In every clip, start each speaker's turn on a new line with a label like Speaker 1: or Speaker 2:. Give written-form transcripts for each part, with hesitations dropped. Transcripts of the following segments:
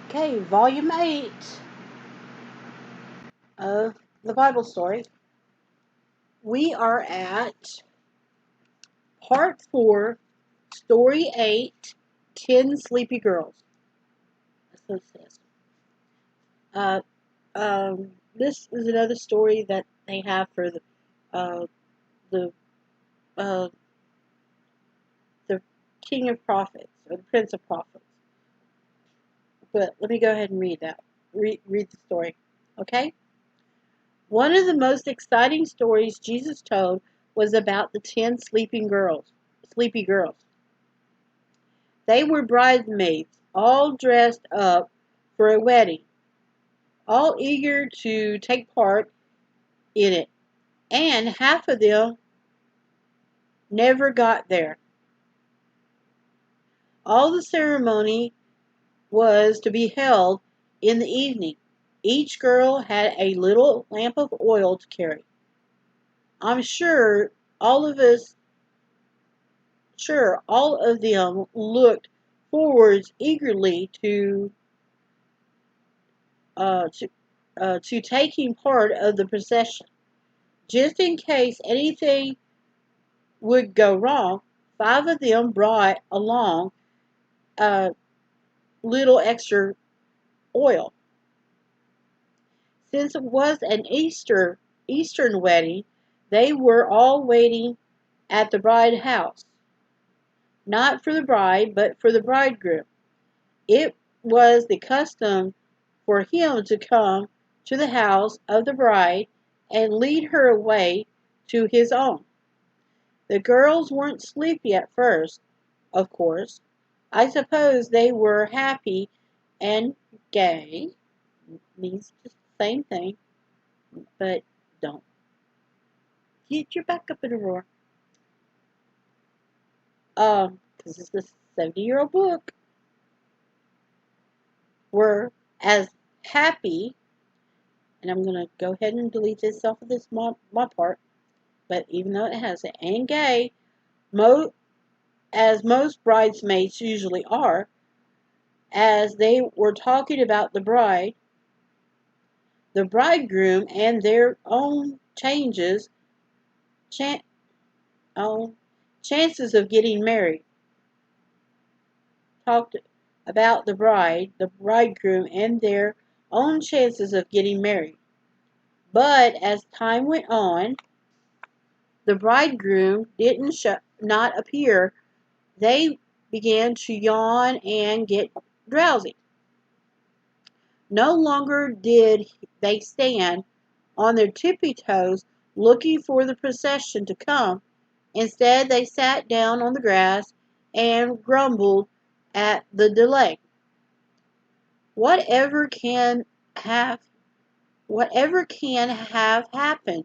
Speaker 1: Okay, Volume 8 of the Bible story. We are at Part 4, Story 8, 10 Sleepy Girls. That's what it says. Uh, this is another story that they have for the, uh, the King of Prophets, or the Prince of Prophets. But let me go ahead and read that. Read the story. Okay? One of the most exciting stories Jesus told was about the 10 sleepy girls. They were bridesmaids, all dressed up for a wedding, all eager to take part in it, and half of them never got there. All the ceremony was to be held in the evening. Each girl had a little lamp of oil to carry. I'm all of us sure all of them looked forwards eagerly uh, to to taking part of the procession. Just in case anything would go wrong, five of them brought along a little extra oil. Since it was an Eastern wedding, they were all waiting at the bride house, not for the bride, but for the bridegroom. It was the custom for him to come to the house of the bride and lead her away to his own. The girls weren't sleepy at first, of course. I suppose they were happy and gay. Means just the same thing, but don't get your back up in a roar. Because it's a 70-year-old book. Were as happy, and I'm gonna go ahead and delete this off of this my part. But even though it has it, and gay, as most bridesmaids usually are, as they were talking about the bride, the bridegroom, and their own chan- own chances of getting married. Talked about the bridegroom, and their own chances of getting married. But as time went on, the bridegroom didn't not appear. They began to yawn and get drowsy. No longer did they stand on their tippy toes looking for the procession to come. Instead, they sat down on the grass and grumbled at the delay. Whatever can have whatever can have happened,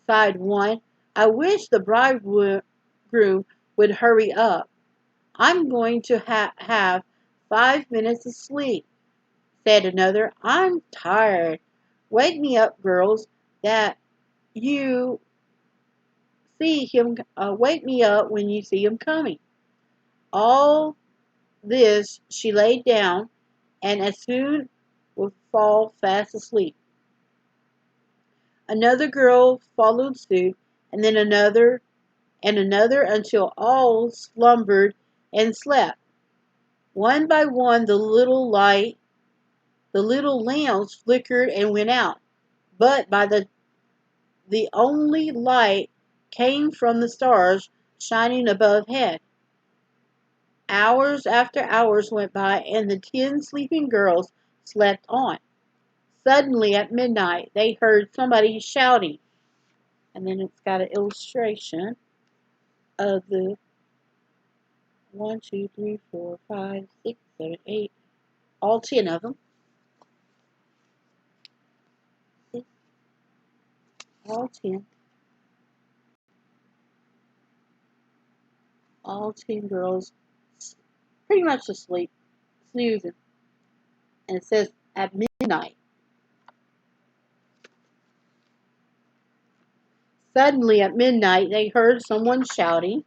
Speaker 1: sighed one. I wish the bridegroom would hurry up. I'm going to have 5 minutes of sleep, said another. I'm tired. Wake me up, girls, that you see him. Wake me up when you see him coming. All this she laid down, and as soon would fall fast asleep. Another girl followed suit, and then another and another until all slumbered and slept. One by one the little lamps flickered and went out, but by the only light came from the stars shining above head. Hours after hours went by, and the 10 sleeping girls slept on. Suddenly at midnight they heard somebody shouting, and then it's got an illustration of the 1, 2, 3, 4, 5, 6, 7, 8, all 10 of them. All 10. All 10 girls pretty much asleep, snoozing. And it says at midnight. Suddenly at midnight they heard someone shouting,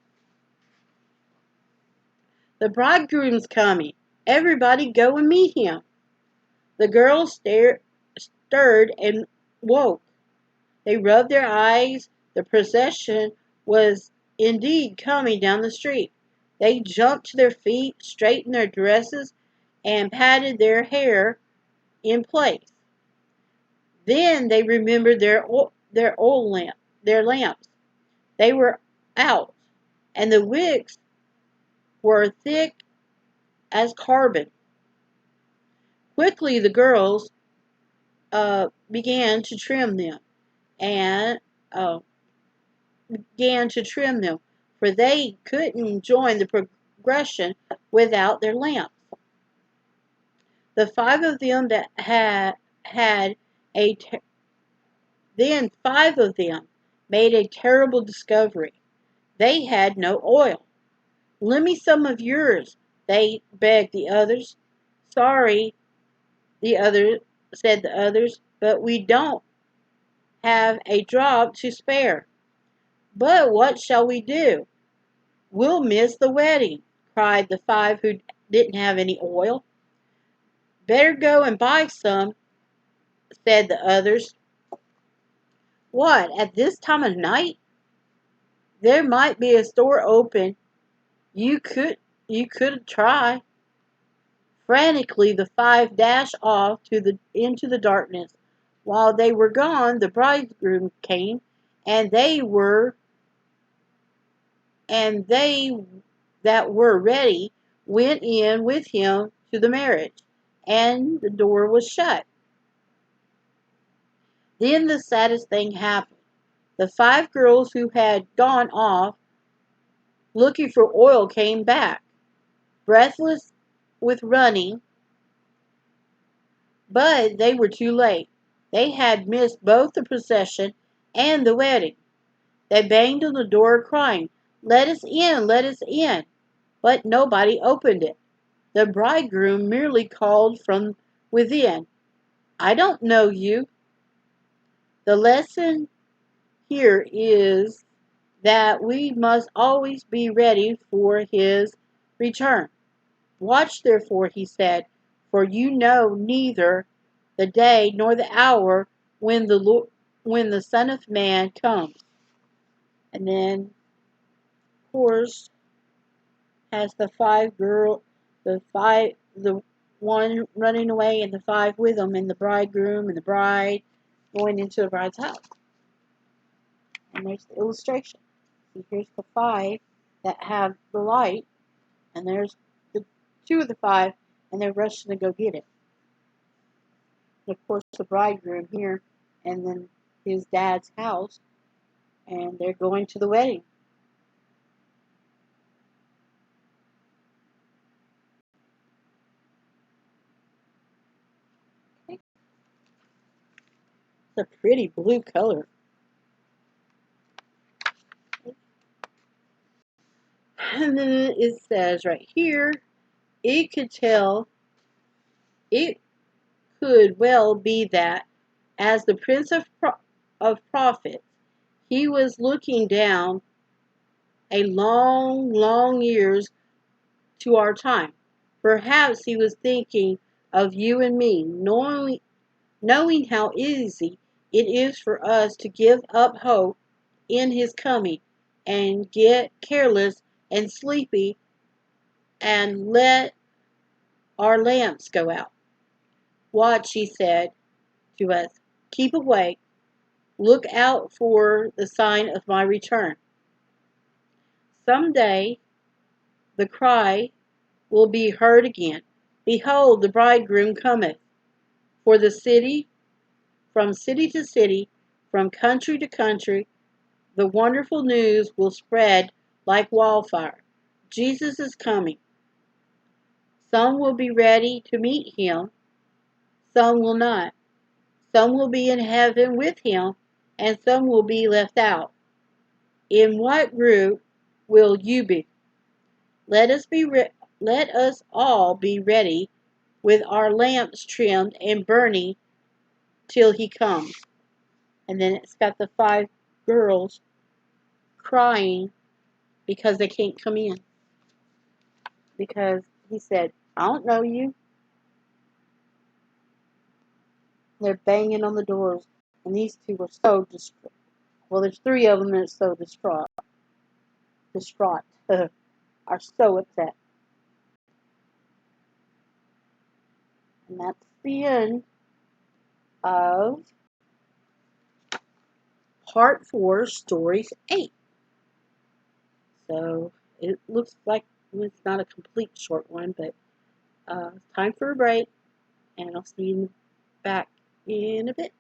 Speaker 1: the bridegroom's coming. Everybody go and meet him. The girls stirred and woke. They rubbed their eyes. The procession was indeed coming down the street. They jumped to their feet, straightened their dresses, and patted their hair in place. Then they remembered their lamps. They were out, and the wicks were thick as carbon. Quickly, the girls began to trim them, and uh, for they couldn't join the progression without their lamps. The five of them that had a ter- then five of them made a terrible discovery. They had no oil. "Lend me some of yours," they begged the others. "Sorry," said the others, "but we don't have a drop to spare." "But what shall we do? We'll miss the wedding," cried the five who didn't have any oil. "Better go and buy some," said the others. "What, at this time of night? There might be a store open. You could try." Frantically the five dashed off into the darkness. While they were gone, the bridegroom came, and they that were ready went in with him to the marriage, and the door was shut. Then the saddest thing happened. The five girls who had gone off looking for oil came back, breathless with running, but they were too late. They had missed both the procession and the wedding. They banged on the door, crying, "Let us in, let us in." But nobody opened it. The bridegroom merely called from within, "I don't know you." The lesson here is that we must always be ready for his return. "Watch therefore," he said, "for you know neither the day nor the hour when the Son of Man comes." And then, of course, has the one running away and the five with them, and the bridegroom and the bride going into the bride's house. And there's the illustration. See, here's the five that have the light, and there's the two of the five, and they're rushing to go get it. And of course, the bridegroom here, and then his dad's house, and they're going to the wedding. Okay. It's a pretty blue color. And then it says right here, it could tell, it could well be that as the Prince of Prophets, he was looking down a long, long years to our time. Perhaps he was thinking of you and me, knowing how easy it is for us to give up hope in his coming and get careless and sleepy and let our lamps go out. "Watch," he said to us. "Keep awake. Look out for the sign of my return." Some day the cry will be heard again, "Behold, the bridegroom cometh." For the city, from city to city, from country to country, the wonderful news will spread like wildfire. Jesus is coming. Some will be ready to meet him, some will not. Some will be in heaven with him, and some will be left out. In what group will you be? Let us let us all be ready with our lamps trimmed and burning till he comes. And then it's got the five girls crying because they can't come in. Because he said, "I don't know you." They're banging on the doors, and these two are so distraught. Well, there's three of them that are so distraught, are so upset. And that's the end of Part 4, Stories 8. So it looks like it's not a complete short one, but time for a break, and I'll see you back in a bit.